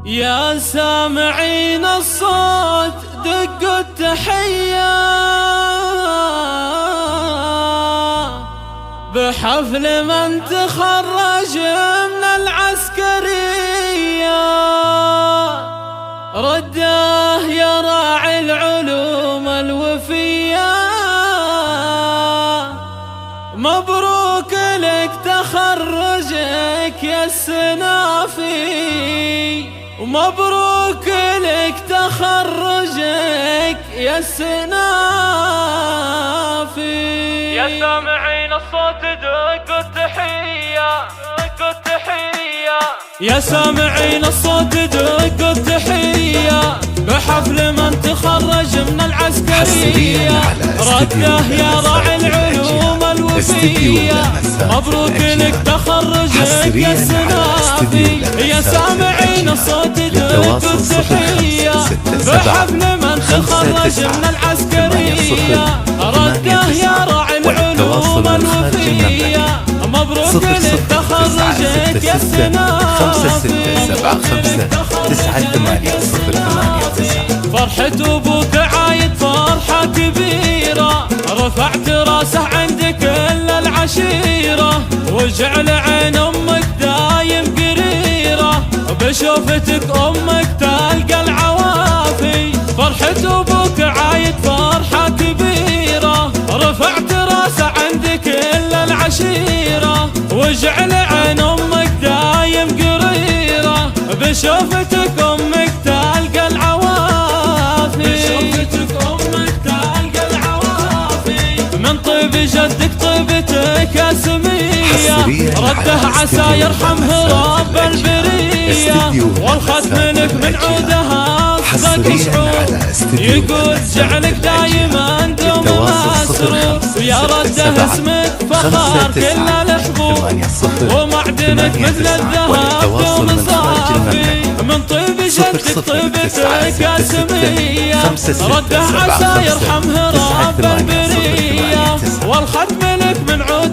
يا سامعين الصوت دقوا التحية بحفل من تخرج من العسكرية. رده يا راعي العلوم الوفية، مبروك لك تخرجك يا السنافي، ومبروك لك تخرجك يا السنافي. يا سامعين الصوت دقوا التحية، دقوا التحية. يا سامعين الصوت دقوا التحية بحفل من تخرج من العسكرية. رده يا راعي العلوم الوفية، مبروك لك تخرجك يا السنافي. يا سامعين الصوت دقوا التحية بحفل من تخرج من العسكرية. رده يا راعي العلوم الوفية، مبروك لك تخرجك يا السنافي. فرحة أبوك عايد فرحة كبيرة، رفعت راسه عند كل العشيرة، وجعل عين أمك دايم قريرة، بشوفتك أمك تلقى العوافي. فرحة أبوك عايد فرحة كبيرة، رفعت راسه عند كل العشيرة، وجعل عين أمك دايم قريرة، بشوفتك أمك تلقى العوافي. بشوفتك أمك تلقى العوافي. من طيب جدك طيبتك يا سمية، رده عسى يرحمه رب البرية، والختم لك من عودها أصدق صعود، يقول جعلك دايما دوم مسرور، ويا رده اسمك فخار كل الحبوب، ومعدنك مثل الذهب دوم صافي. من طيب جدك طيبتك يا سمية، رده عسى يرحمه رب البرية، والختم لك من عودها